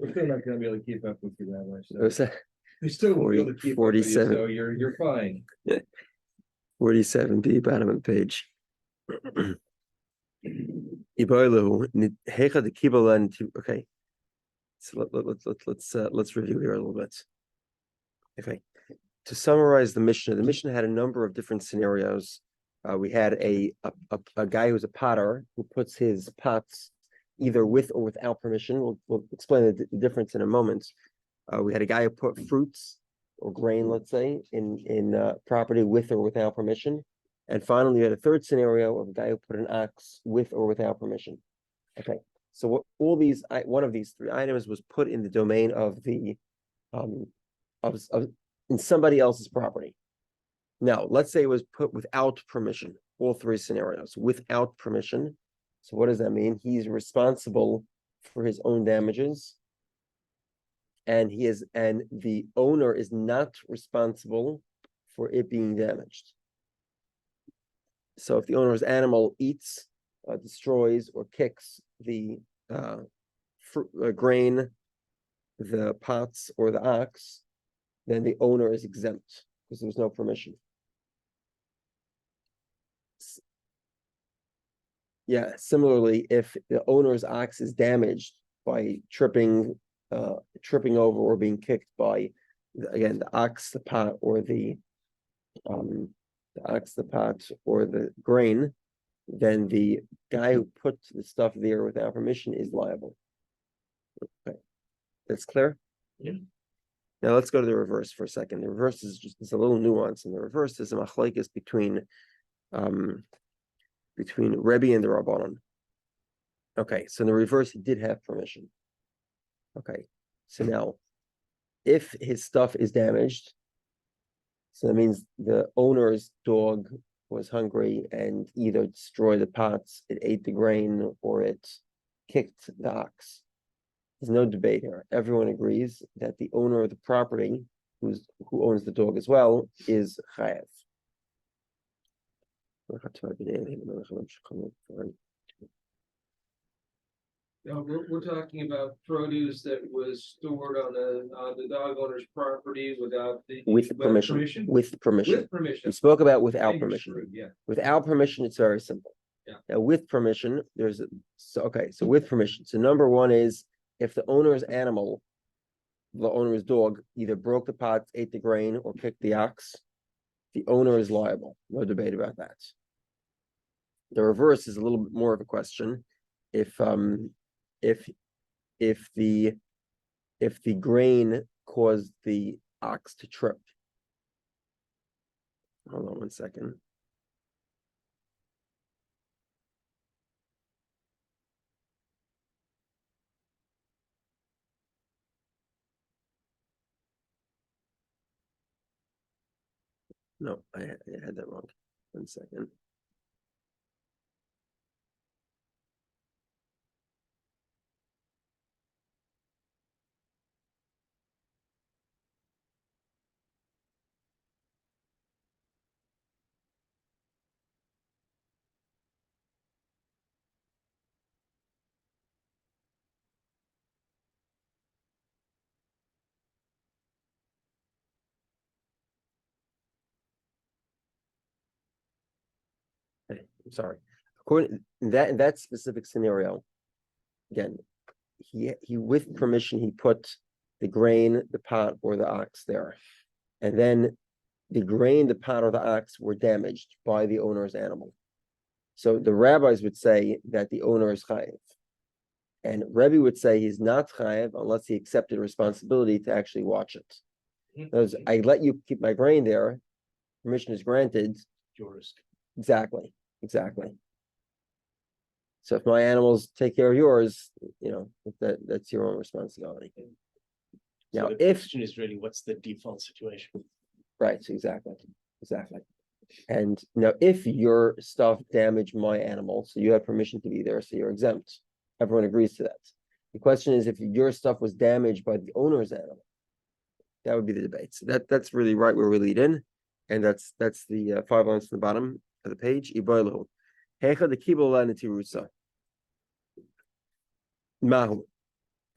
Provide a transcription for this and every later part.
We're still not going to be able to keep up with you that much. So. We're still 47. So you're fine. 47b, bottom of the page. Okay. So let's review here a little bit. Okay. To summarize the Mishnah had a number of different scenarios. We had a guy who's a potter who puts his pots either with or without permission. We'll explain the difference in a moment. We had a guy who put fruits or grain, let's say, in property with or without permission. And finally, we had a third scenario of a guy who put an ox with or without permission. Okay, so one of these three items was put in the domain of the in somebody else's property. Now, let's say it was put without permission. All three scenarios without permission. So what does that mean? He's responsible for his own damages, and the owner is not responsible for it being damaged. So if the owner's animal eats, destroys, or kicks the grain, the pots, or the ox, then the owner is exempt because there was no permission. Yeah, similarly, if the owner's ox is damaged by tripping over or being kicked by, again, the ox, the pot, or the grain, then the guy who put the stuff there without permission is liable. Okay, that's clear? Yeah. Now let's go to the reverse for a second. The reverse is just a little nuance, and the reverse is a machlokes between Rebbe and the Rabbanon. Okay, so in the reverse, he did have permission. Okay, so now, if his stuff is damaged, so that means the owner's dog was hungry and either destroyed the pots, it ate the grain, or it kicked the ox. There's no debate here. Everyone agrees that the owner of the property, who owns the dog as well, is chayav. No, we're talking about produce that was stored on the dog owner's property with permission. With permission. We spoke about without permission. Yeah. Without permission, it's very simple. Yeah. Now, with permission, so with permission. So number one is if the owner's animal, the owner's dog, either broke the pots, ate the grain, or kicked the ox, the owner is liable. No debate about that. The reverse is a little bit more of a question. If the grain caused the ox to trip. Hold on one second. No, I had that wrong. 1 second. I'm sorry. According that specific scenario, again, he with permission he put the grain, the pot, or the ox there, and then the grain, the pot, or the ox were damaged by the owner's animal. So the rabbis would say that the owner is chayiv, and Rebbe would say he's not chayiv unless he accepted responsibility to actually watch it. In other words, I let you keep my grain there, permission is granted. Yours. Exactly. So if my animals take care of yours, that's your own responsibility. Now, so the question is really, what's the default situation? Right, exactly. And now, if your stuff damaged my animal, so you have permission to be there, so you're exempt. Everyone agrees to that. The question is, if your stuff was damaged by the owner's animal, that would be the debate. So that's really right where we lead in, and that's the 5 lines from the bottom of the page. Mahu.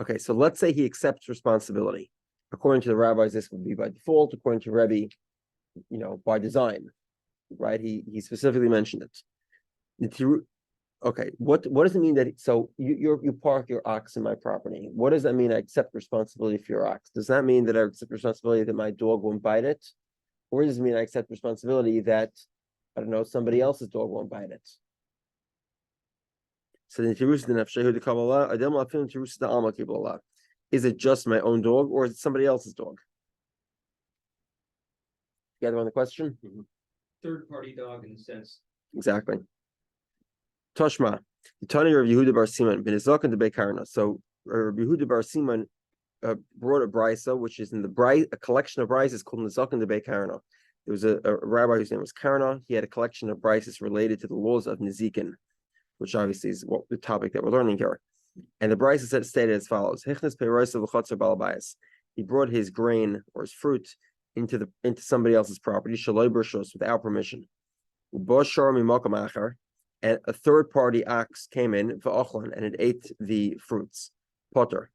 Okay, so let's say he accepts responsibility. According to the rabbis, this would be by default. According to Rebbe, by design, right? He specifically mentioned it. Okay, what does it mean that? So you park your ox in my property. What does that mean? I accept responsibility for your ox. Does that mean that I accept responsibility that my dog won't bite it, or does it mean I accept responsibility that somebody else's dog won't bite it? So is it just my own dog or is it somebody else's dog? You guys want the question? Third party dog in a sense. Exactly. Toshma, the Tani of Yehudah Bar Siman bin Izakan de Bekarna. So Rabbi Yehudah Bar Siman brought a brisa, which is in a collection of brises called Nizakan de Bekarna. There was a rabbi whose name was Karna. He had a collection of brises related to the laws of Nizikin, which obviously is the topic that we're learning here. And the brisa stated as follows: he brought his grain or his fruit into somebody else's property, without permission. And a third party ox came in and it ate the fruits. Potter.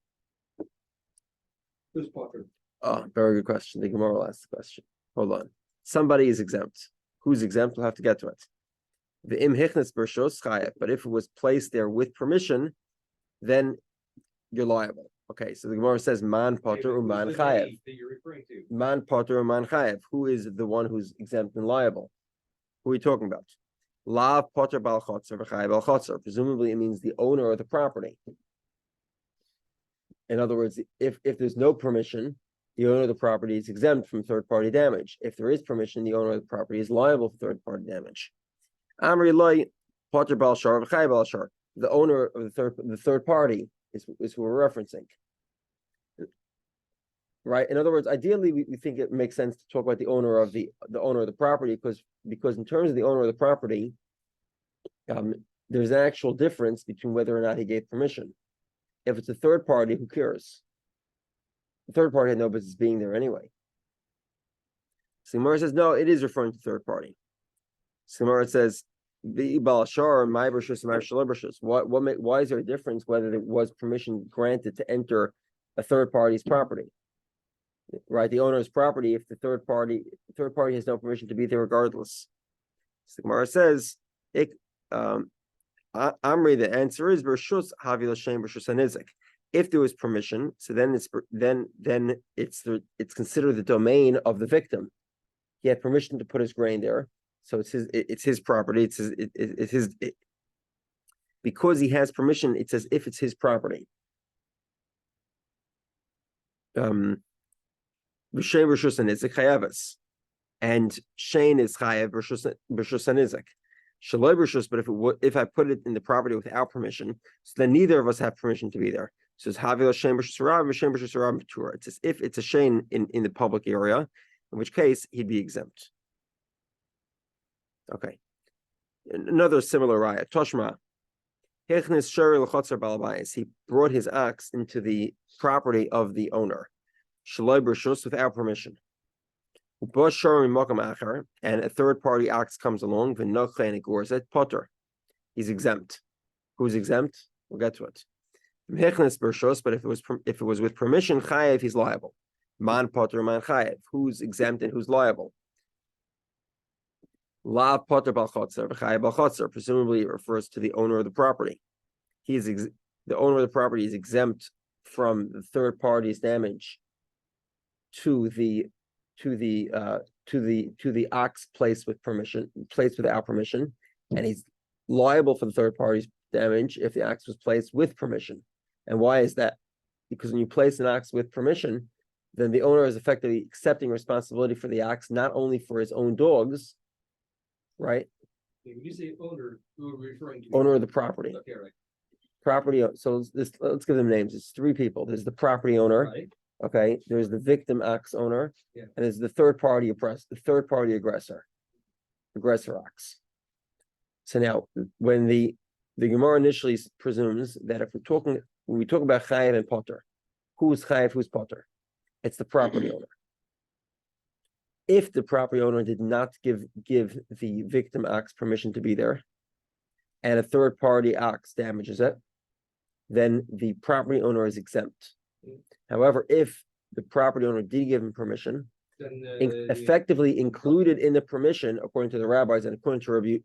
Who's Potter? Oh, very good question. The Gemara will ask the question. Hold on. Somebody is exempt. Who's exempt? We'll have to get to it. The im hichnes bershos chayev, but if it was placed there with permission, then you're liable. Okay, so the Gemara says man potter or man chayev. That you're referring to. Man potter or man chayev. Who is the one who's exempt and liable? Who are we talking about? La potter bal chotzer v'chayev bal chotzer. Presumably, it means the owner of the property. In other words, if there's no permission, the owner of the property is exempt from third party damage. If there is permission, the owner of the property is liable for third party damage. Amri loy potter bal shar v'chayev bal shar. The owner of the third party is who we're referencing. Right. In other words, ideally, we think it makes sense to talk about the owner of the property because in terms of the owner of the property, there's an actual difference between whether or not he gave permission. If it's a third party, who cares? The third party had no business being there anyway. Simara says no, it is referring to third party. Simara says the ibal shar my brishus and my shalabrishus. Why is there a difference whether there was permission granted to enter a third party's property? Right, the owner's property. If the third party has no permission to be there, regardless. So the Gemara says, Amri. The answer is Bershus Havil Shem Bershus Anizik. If there was permission, so then it's considered the domain of the victim. He had permission to put his grain there, so it's his property. Because he has permission. It's as if it's his property. V'shem Rishus Anizik Chayavas, and Shane is Chayav Rishus Anizik. Shaloi Rishus, but if I put it in the property without permission, so then neither of us have permission to be there. So it's Havil Shem Rishus Rav, V'shem Rishus Rav Matur. It's as if it's a Shane in the public area, in which case he'd be exempt. Okay. Another similar raya. Toshma. Hechnes Shari L'chotzer Balabayis. He brought his ox into the property of the owner. Shaloi Bershus, without permission. And a third party ox comes along, and it gores it, Potter. He's exempt. Who's exempt? We'll get to it. But if it was with permission, Chayev, he's liable. Man Potter, man Chayev. Who's exempt and who's liable? La Potter bal chotzer, v'chayev bal chotzer. Presumably, it refers to the owner of the property. The owner of the property is exempt from the third party's damage to the ox placed without permission, and he's liable for the third party's damage if the ox was placed with permission. And why is that? Because when you place an ox with permission, then the owner is effectively accepting responsibility for the ox, not only for his own dogs, right? When you say owner, who are we referring to? Owner of the property. Okay, right. Property. So let's give them names. It's three people. There's the property owner. Right. Okay, there's the victim ox owner, Yeah. and there's the third party aggressor ox. So now, when the Gemara initially presumes that when we talk about Chayev and Potter, who's Chayev, who's Potter? It's the property owner. If the property owner did not give the victim ox permission to be there, and a third party ox damages it, then the property owner is exempt. However, if the property owner did give him permission, Then effectively included in the permission, according to the rabbis and according to Rebbe,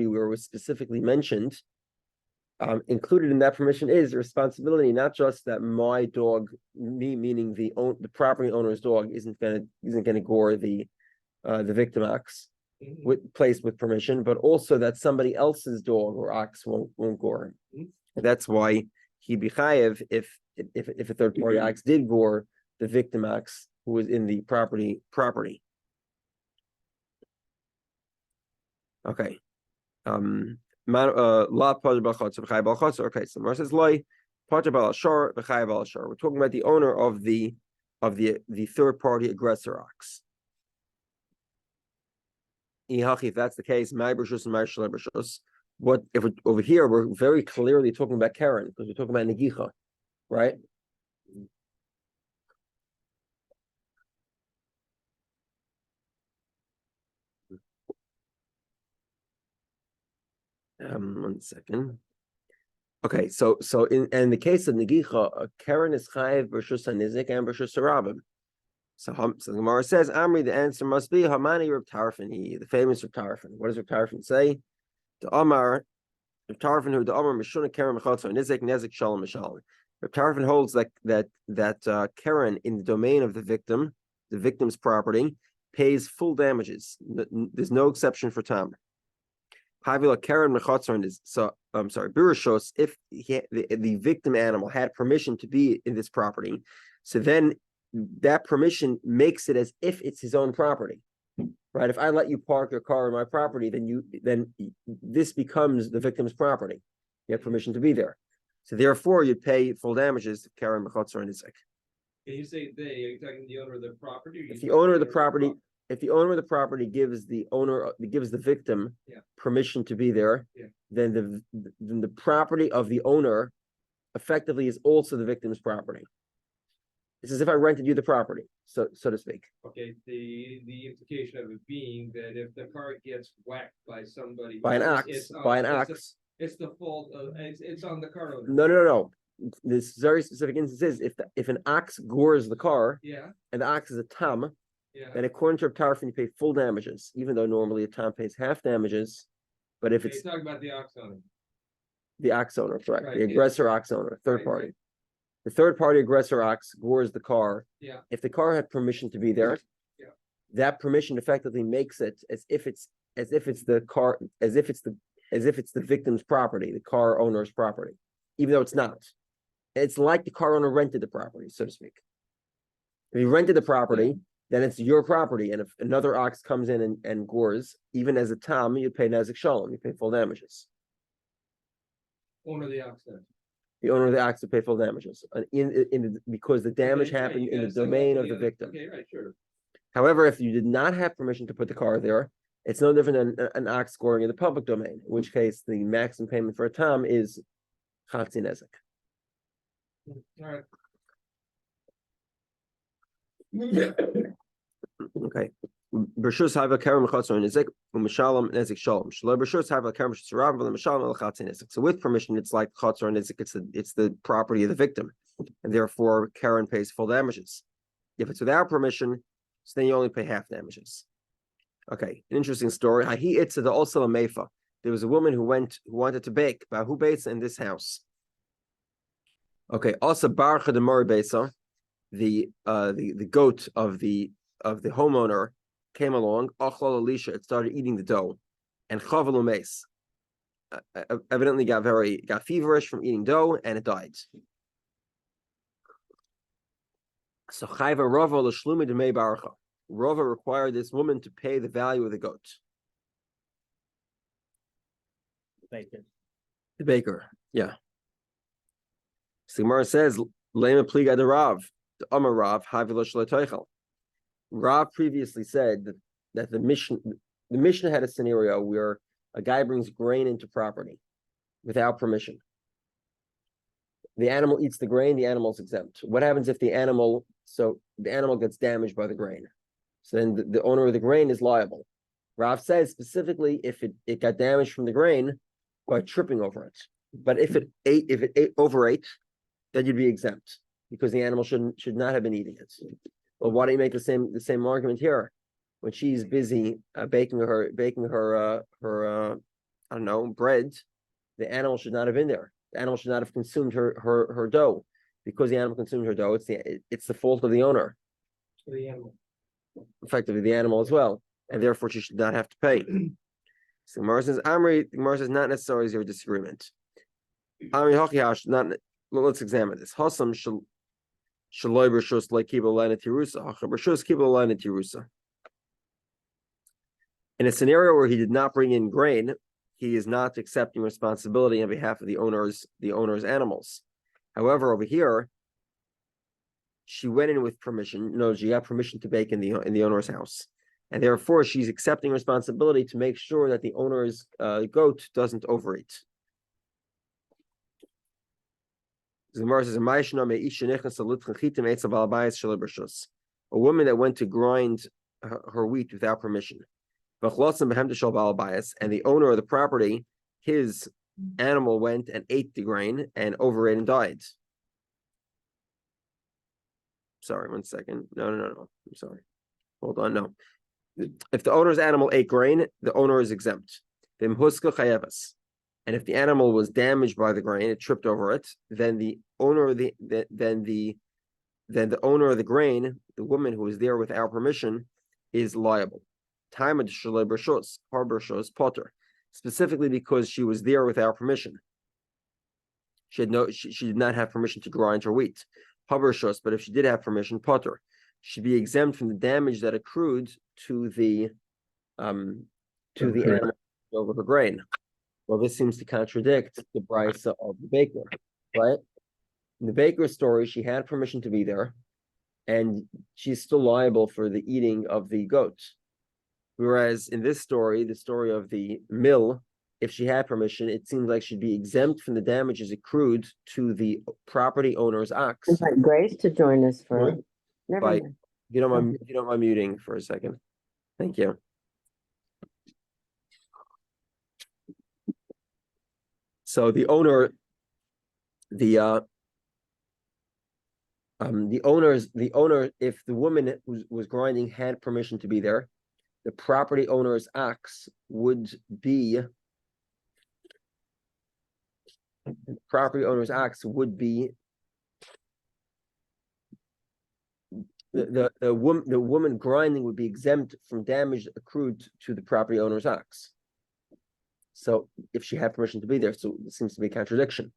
where it was specifically mentioned, included in that permission is the responsibility, not just that my dog, me meaning the property owner's dog, isn't gonna gore the victim ox placed with permission, but also that somebody else's dog or ox won't gore him. That's why he be chayev if a third party ox did gore the victim ox who was in the property. Okay. Okay, so Mar says loy we're talking about the owner of the third party aggressor ox. If that's the case, what if over here we're very clearly talking about Karen because we're talking about Negicha, right? One second. Okay, so in the case of Negicha, Karen is chayiv b'rshus hanizik and b'rshus harabim. So the Gemara says, Amri, the answer must be Hamani Reb Tarfon, the famous Reb Tarfon. What does Reb Tarfon say? The Amar, Reb Tarfon, who the Amar Mishuna Karen Mechatzo Nizik Nezik Shalom Mishalom. Reb Tarfon holds that Karen in the domain of the victim's property, pays full damages. There's no exception for Tam. Havila Karen Mechatzo is so I'm sorry, Birashos, if the victim animal had permission to be in this property, so then that permission makes it as if it's his own property, right? If I let you park your car on my property, then this becomes the victim's property. You have permission to be there, so therefore you'd pay full damages to Karen Mechatzer and Isaac. Can you say they? Are you talking the owner of the property? If the owner of the property gives the victim permission to be there, then the property of the owner effectively is also the victim's property. It's as if I rented you the property, so to speak. Okay, the implication of it being that if the car gets whacked by somebody, By an ox, it's the fault of it's on the car owner. No. This very specific instance is if an ox gores the car, and the ox is a tam, then according to Reb Tarfon, you pay full damages, even though normally a tam pays half damages. But if it's talking about the ox owner, correct, right, the aggressor ox owner, third party. The third party aggressor ox gores the car. If the car had permission to be there, that permission effectively makes it as if it's the victim's property, the car owner's property, even though it's not. It's like the car owner rented the property, so to speak. If you rented the property, then it's your property, and if another ox comes in and gores, even as a tam, you pay nezik shalom, you pay full damages. Owner of the ox then. The owner of the ox to pay full damages, because the damage happened in the domain of the victim. Okay, right, sure. However, if you did not have permission to put the car there, it's no different than an ox scoring in the public domain, in which case the maximum payment for a tam is chatzi nezik. All right. Okay. Bershus hava kerem chatzor nizik u'mishalom nezik shalom. Shlo bershus hava kerem shirav v'mishalom elchatzi nizik. So with permission, it's like chatzor nizik. It's the property of the victim, and therefore Karen pays full damages. If it's without permission, so then you only pay half damages. Okay, an interesting story. There was a woman who wanted to bake. But who bakes in this house? Okay, also barcha de mori besa, the goat of the homeowner came along. Achlal Elisha, it started eating the dough, and chaval umeis evidently got feverish from eating dough, and it died. So chayva Rava l'shlumi demei barcha. Rava required this woman to pay the value of the goat. The baker, yeah. So Gemara says, "Lema pliga de Rav, the Amar Rav havilo shleitoichel." Rav previously said that the Mishnah had a scenario where a guy brings grain into property without permission. The animal eats the grain, the animal's exempt. What happens if the animal gets damaged by the grain? So then the owner of the grain is liable. Rav says specifically if it got damaged from the grain by tripping over it. But if it ate overate, then you'd be exempt because the animal should not have been eating it. Well, why don't you make the same argument here? When she's busy baking her I don't know, bread, the animal should not have been there. The animal should not have consumed her dough. Because the animal consumed her dough, it's the fault of the owner. The animal. Effectively, the animal as well, and therefore she should not have to pay. So Gemara says, Gemara says not necessarily zero disagreement. Let's examine this. Hasam shaloi b'rshus le'kibel lana tirusa. Hacha b'rshus kibel lana tirusa. In a scenario where he did not bring in grain, he is not accepting responsibility on behalf of the owner's animals. However, over here, she went in with permission. No, she got permission to bake in the owner's house, and therefore she's accepting responsibility to make sure that the owner's goat doesn't overeat. The Gemara says, a woman that went to grind her wheat without permission, and the owner of the property, his animal went and ate the grain and overate and died. Sorry, 1 second. No. I'm sorry. Hold on. No. If the owner's animal ate grain, the owner is exempt. And if the animal was damaged by the grain, it tripped over it, then the owner of the owner of the grain, the woman who was there without permission, is liable. Time of the potter, specifically because she was there without permission. She did not have permission to grind her wheat. But if she did have permission, potter, she'd be exempt from the damage that accrued to the animal over the grain. Well, this seems to contradict the brisa of the baker, right? In the baker's story, she had permission to be there, and she's still liable for the eating of the goat. Whereas in this story, the story of the mill, if she had permission, it seems like she'd be exempt from the damages accrued to the property owner's ox. Invite Grace to join us for. Never By- mind. You don't mind muting for a second. Thank you. So the owner, if the woman who was grinding had permission to be there, the property owner's ox would be the woman grinding would be exempt from damage accrued to the property owner's ox. So if she had permission to be there, so it seems to be a contradiction.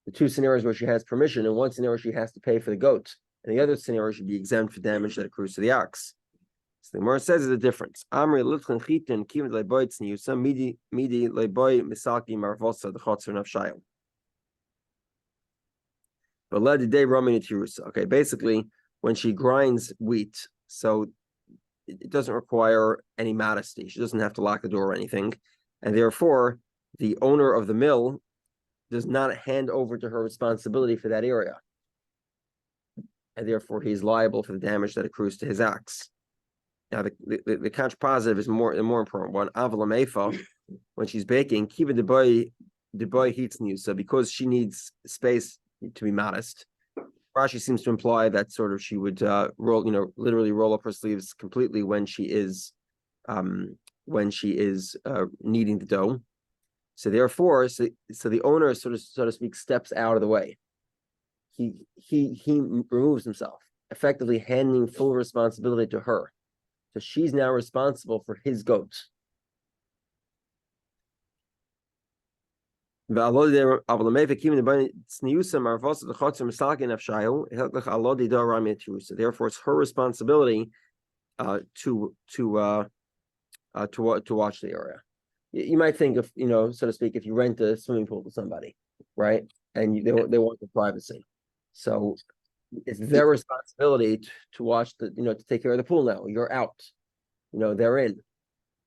The two scenarios where she has permission, in one scenario she has to pay for the goat, and the other scenario should be exempt for damage that accrues to the ox. So the Gemara says there's a difference. Amri litchen chitin kim leiboy tzniusa midi leiboy misaki marvosa the chotzer nafshayil. But let the day ramin tirusa. Okay, basically when she grinds wheat, so it doesn't require any modesty. She doesn't have to lock the door or anything, and therefore the owner of the mill does not hand over to her responsibility for that area, and therefore he's liable for the damage that accrues to his ox. Now, the contrapositive is the more important one. Avalamefa, when she's baking, kiva the boy heats new. So because she needs space to be modest, Rashi seems to imply that sort of she would literally roll up her sleeves completely when she is kneading the dough. So therefore, so the owner so to speak steps out of the way. He removes himself, effectively handing full responsibility to her. So she's now responsible for his goats. Therefore, it's her responsibility to watch the area. You might think of, so to speak, if you rent a swimming pool to somebody, right, and they want the privacy, so it's their responsibility to watch to take care of the pool. Now you're out, they're in.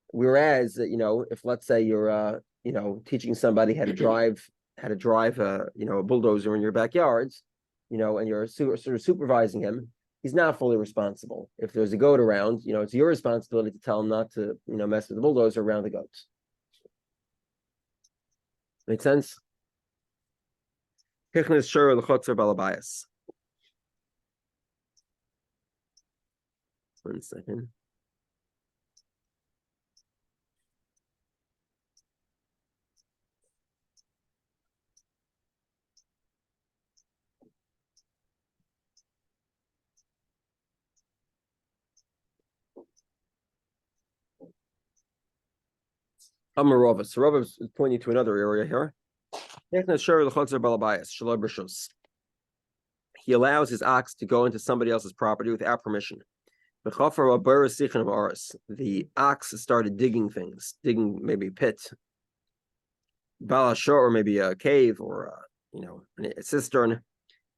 Whereas, if let's say you're, teaching somebody how to drive a bulldozer in your backyards, and you're sort of supervising him, he's not fully responsible. If there's a goat around, it's your responsibility to tell him not to, mess with the bulldozer around the goats. Make sense? Hichnes shur l'chotzer balabayas. One second. Rava. So Rava is pointing to another area here. He allows his ox to go into somebody else's property without permission. The ox started digging things, digging maybe a pit, balashor, or maybe a cave, or a cistern.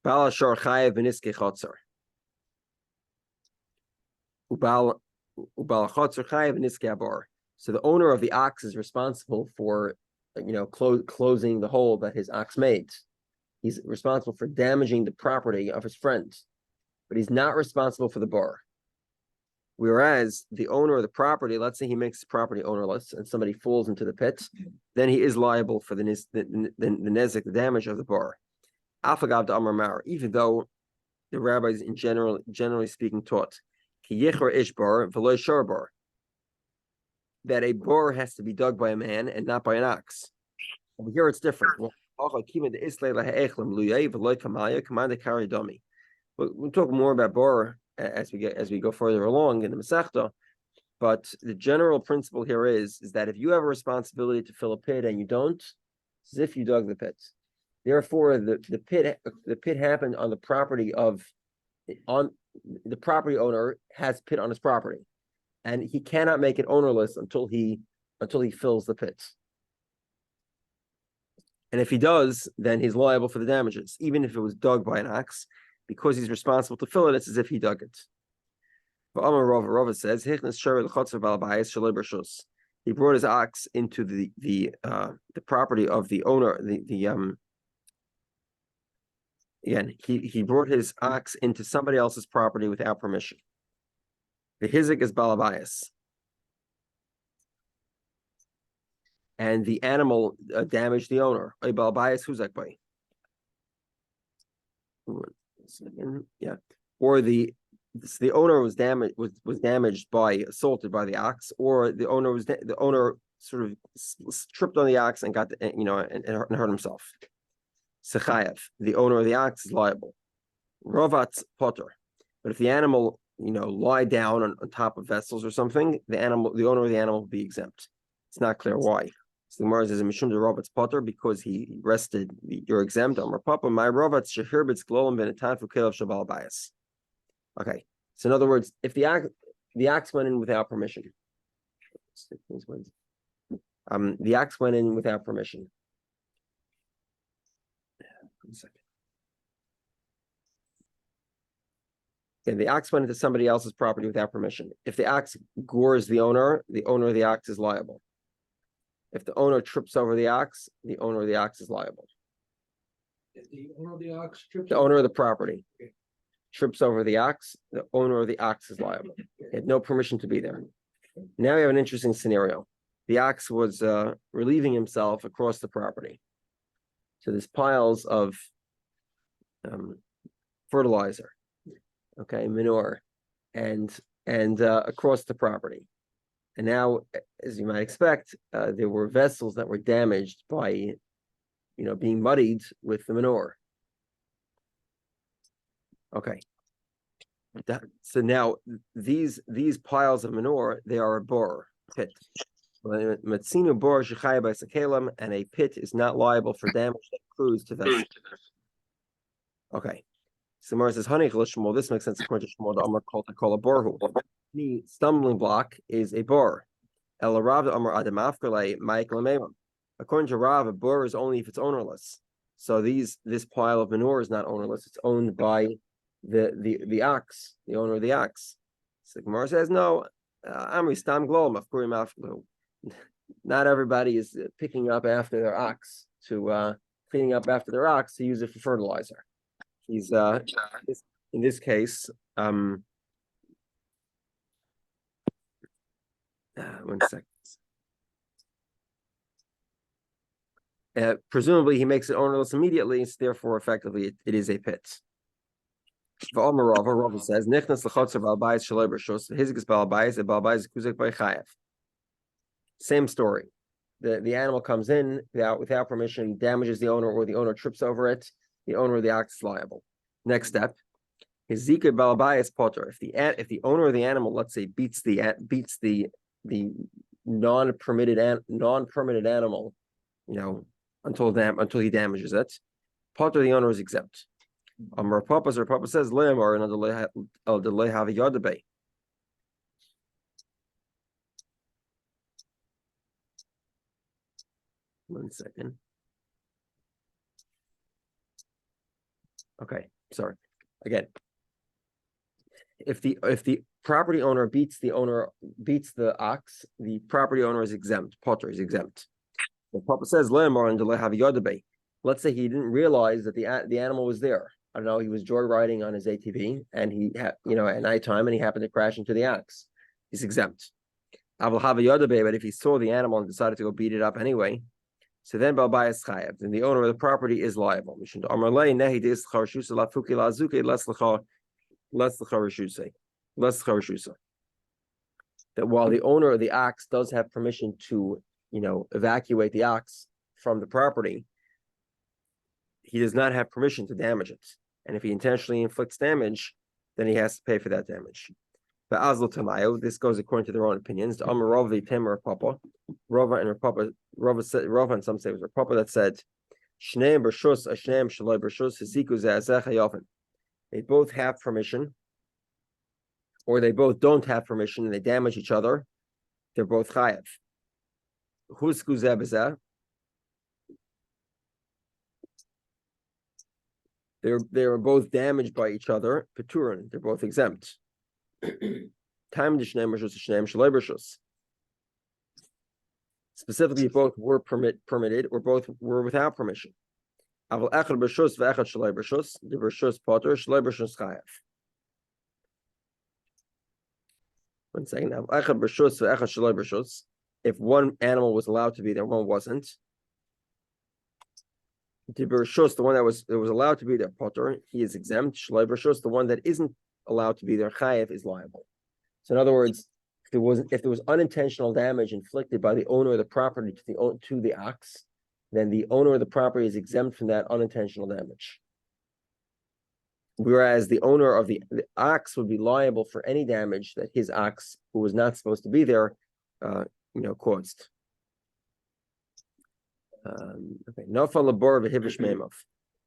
Balashor chayev b'niskei chotzer. Ubalachotzer chayev b'niskei abor. So the owner of the ox is responsible for, closing the hole that his ox made. He's responsible for damaging the property of his friend, but he's not responsible for the bar. Whereas the owner of the property, let's say he makes the property ownerless and somebody falls into the pit, then he is liable for the nezek, the damage of the bar. Afagav da Amar Mar, even though the rabbis generally speaking taught ki yichor ish bar v'lo shor bar, that a bore has to be dug by a man and not by an ox. Over here it's different. We'll talk more about bore as we go further along in the Masechta, but the general principle here is that if you have a responsibility to fill a pit and you don't, it's as if you dug the pit. Therefore, the pit happened on the property the property owner has pit on his property, and he cannot make it ownerless until he fills the pit. And if he does, then he's liable for the damages, even if it was dug by an ox, because he's responsible to fill it. It's as if he dug it. But Amar Rava says, he brought his ox into the property of the owner. He brought his ox into somebody else's property without permission. The hizik is balabayas, and the animal damaged the owner. Balabayas huzak. Yeah, or the owner was damaged by assaulted by the ox, or the owner sort of tripped on the ox and got and hurt himself. Sechayev, the owner of the ox is liable. Rovat's potter, but if the animal lie down on top of vessels or something, the owner of the animal will be exempt. It's not clear why. So the Gemara says Mishum de Rovat's potter, because he rested. You're exempt. Amar Papa, my Rovat's shehirbitz glolim benatan fukelav shabal bias. Okay, so in other words, if the ox went in without permission, the ox went in without permission. 1 second. The ox went into somebody else's property without permission. If the ox gores the owner of the ox is liable. If the owner trips over the ox, the owner of the ox is liable. If the owner of the ox trips The owner of the property trips over the ox, the owner of the ox is liable. He had no permission to be there. Now we have an interesting scenario. The ox was relieving himself across the property. So there's piles of fertilizer, manure, and across the property. And now, as you might expect, there were vessels that were damaged by, being muddied with the manure. Okay. So now these piles of manure, they are a bor pit. Matzinu bor shechaya by sakelam, and a pit is not liable for damage that accrues to vessels. Okay. So Mara says, "Honey, Shmuel." This makes sense according to Shmuel. The Amar called a borhu. The stumbling block is a bor. El Rav Amar Adamafkale Mike Lamemam. According to Rav, a bor is only if it's ownerless. So this pile of manure is not ownerless; it's owned by the ox, the owner of the ox. So Gemara says, "No, Amri Stam Glom Afkurim Afklu." Not everybody is picking up after their ox cleaning up after their ox to use it for fertilizer. He's in this case, 1 second. Presumably he makes it ownerless immediately, so therefore effectively it is a pit. Rava says, Nichnas l'chotzer b'albayis shaloi b'rshus, hizikis b'albayis, b'albayis kuzik b'chayev. Same story. The animal comes in without permission, damages the owner, or the owner trips over it. The owner of the ox is liable. Next step, hizikis b'albayis potter. If the owner of the animal, let's say, beats the non-permitted animal, until he damages it, potter the owner is exempt. Papa says lim or another delay have a yadabe. One second. Okay, sorry. Again, if the property owner beats the ox, the property owner is exempt. Potter is exempt. The Papa says lim or delay have a yadabe. Let's say he didn't realize that the animal was there. I don't know, he was joyriding on his ATV and he had, at nighttime, and he happened to crash into the ox. He's exempt. I will have a yodabe, but if he saw the animal and decided to go beat it up anyway, so then Balbayas Chayev, then the owner of the property is liable. That while the owner of the ox does have permission to, evacuate the ox from the property, he does not have permission to damage it. And if he intentionally inflicts damage, then he has to pay for that damage. But Azl Tamayo, this goes according to their own opinions. The Amaravi Pim or Papa, Rava and some say it was a Papa that said, Shneim Bershus, Ashneim Shaloi Bershus, Hisiku Zazech Hayofen. They both have permission, or they both don't have permission and they damage each other. They're both Chayev. Who's Kuzebezah? They were both damaged by each other. Peturin, they're both exempt. Specifically, both were permitted, or both were without permission. One second. If one animal was allowed to be there, one wasn't. The one that was allowed to be there, potter, he is exempt. The one that isn't allowed to be there, chayev, is liable. So in other words, if there was unintentional damage inflicted by the owner of the property to the ox, then the owner of the property is exempt from that unintentional damage. Whereas the owner of the ox would be liable for any damage that his ox, who was not supposed to be there, caused.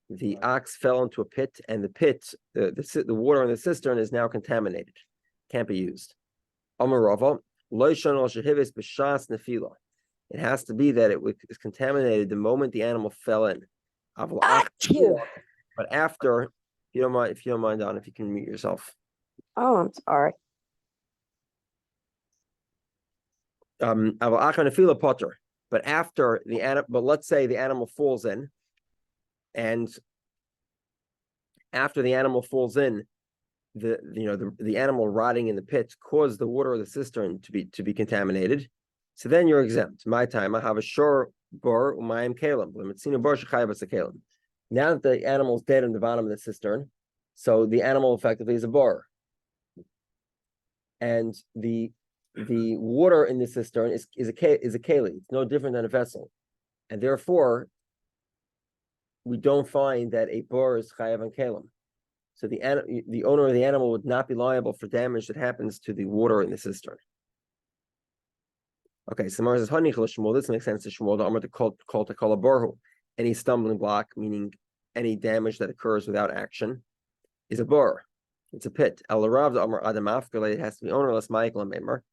The ox fell into a pit, and the pit, the water in the cistern is now contaminated, can't be used. It has to be that it was contaminated the moment the animal fell in. But after, if you don't mind, Don, if you can mute yourself. Oh, I'm sorry. But after the animal, but let's say the animal falls in, and after the animal falls in, the animal rotting in the pit caused the water of the cistern to be contaminated. So then you're exempt. My time, I have a shore bor umayim kalim. Now that the animal's dead in the bottom of the cistern, so the animal effectively is a bor, and the water in the cistern is a keli. It's no different than a vessel, and therefore we don't find that a bor is chayav and kalim. So the owner of the animal would not be liable for damage that happens to the water in the cistern. Okay, so Mar says Shmuel. This makes sense to Shmuel. The Amar to call to kolaborhu. Any stumbling block, meaning any damage that occurs without action, is a bor. It's a pit. El Rav the Amar Adamaf. It has to be ownerless. Michael and Meimer.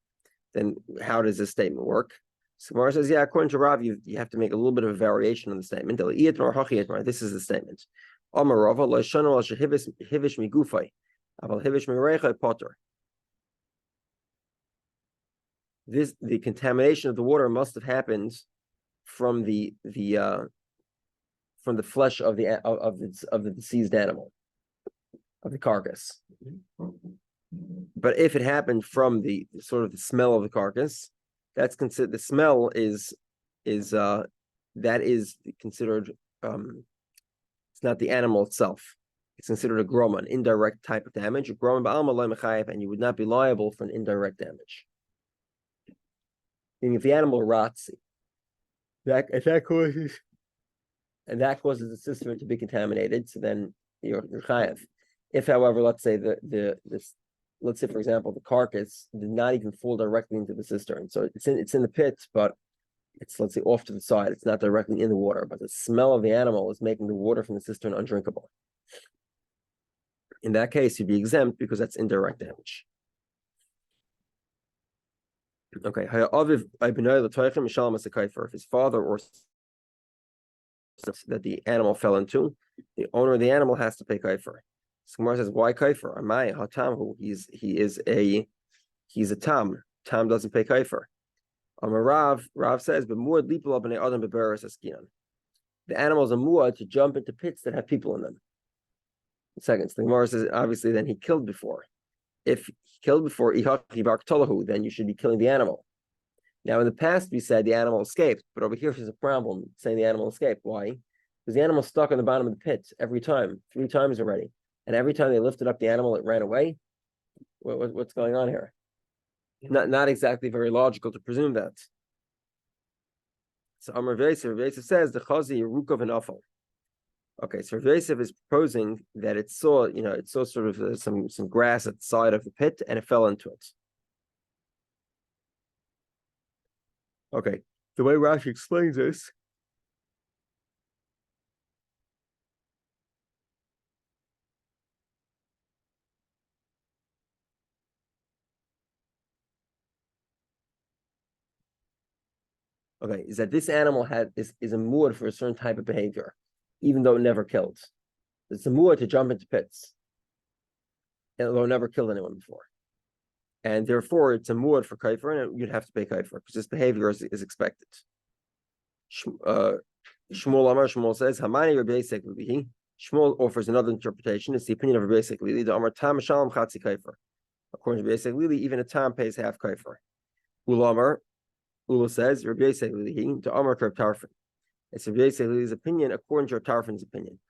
Then how does this statement work? So Mar says, yeah, according to Rav, you have to make a little bit of a variation on the statement. This is the statement. Amar Rava lo'shanu al shehivish migufay, aval hivish mireicha potter. The contamination of the water must have happened from the flesh of the deceased animal, of the carcass. But if it happened from the sort of the smell of the carcass, that's considered, the smell is that is considered, it's not the animal itself. It's considered a groma, an indirect type of damage. A groma ba'alma lo mechayev, and you would not be liable for an indirect damage. Meaning if the animal rots, if that causes the cistern to be contaminated, so then you're chayev. If, however, let's say let's say, for example, the carcass did not even fall directly into the cistern, so it's in the pit, but it's, let's say, off to the side. It's not directly in the water, but the smell of the animal is making the water from the cistern undrinkable. In that case, you'd be exempt because that's indirect damage. Okay, if his father or that the animal fell into, the owner of the animal has to pay kaifer. So Gemara says, why kaifer? Amai hatam, he's a tam. Tam doesn't pay kaifer. Rav says, but muad lipel b'nei adam beberes askian. The animals are muad to jump into pits that have people in them. Second, the Gemara says, obviously, then he killed before. If he killed before, then you should be killing the animal. Now, in the past, we said the animal escaped, but over here, there's a problem saying the animal escaped. Why? Because the animal's stuck on the bottom of the pit every time, 3 times already. And every time they lifted up the animal, it ran away. What's going on here? Not exactly very logical to presume that. So Amar Vesiv says the chazi yerukov and awful. Okay, so Vesiv is proposing that it saw sort of some grass at the side of the pit and it fell into it. Okay, the way Rashi explains this. Okay, is that this animal is a muad for a certain type of behavior, even though it never killed. It's a muad to jump into pits, although it never killed anyone before. And therefore, it's a muad for kaifer, and you'd have to pay kaifer, because this behavior is expected. Shmuel says, Hamani Rabbi Yehudah. Shmuel offers another interpretation. It's the opinion of Rabbi Yehudah. The Amar Tam Shalom Chatzi Kaifer. According to Rabbi Yehudah, even a tam pays half kaifer. Ula says, Rabbi Yehudah to Amar Reb Tarfon. It's Rabbi Yehudah's opinion according to Reb Tarfon's opinion.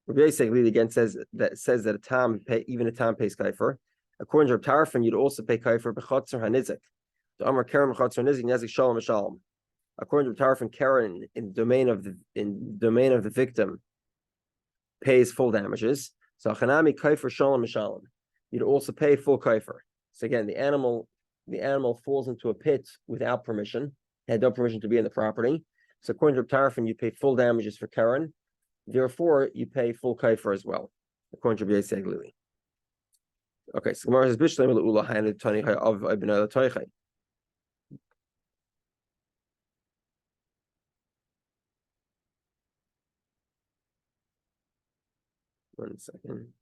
Rabbi Yehudah again says that a tam pays kaifer. According to Reb Tarfon, you'd also pay kaifer b'chatzar hanizik. To Amar Karen b'chatzar hanizik nezik shalom shalom. According to Reb Tarfon, Karen in the domain of the victim pays full damages. So Hanami kaifer shalom shalom. You'd also pay full kaifer. So again, the animal falls into a pit without permission, had no permission to be in the property. So according to Reb Tarfon, you pay full damages for Karen. Therefore, you pay full kaifer as well, according to Rabbi Yehudah. Okay, so Gemara says, Bishleim le'ula hayanid tani ha'av ibnei l'toichai. One second.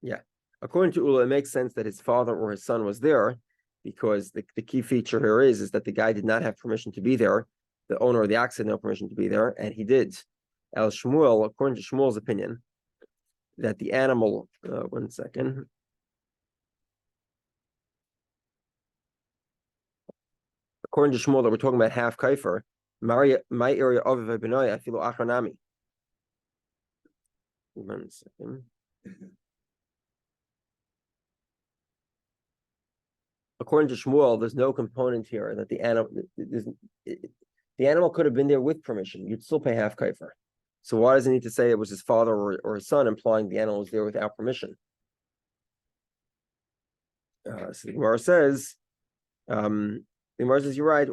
Yeah. According to Ula, it makes sense that his father or his son was there, because the key feature here is that the guy did not have permission to be there. The owner of the ox had no permission to be there, and he did. El Shmuel, according to Shmuel's opinion, that the animal, one second. According to Shmuel, that we're talking about half kaifer. My area of Benoy, I feel achanami. One second. According to Shmuel, there's no component here that the animal could have been there with permission. You'd still pay half kaifer. So why does it need to say it was his father or his son, implying the animal was there without permission? So the Gemara says, you're right.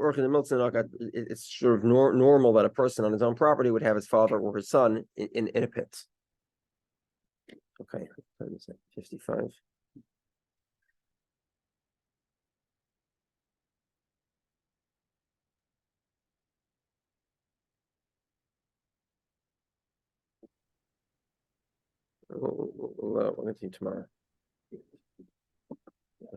It's sort of normal that a person on his own property would have his father or his son in a pit. Okay, 55. We'll continue tomorrow.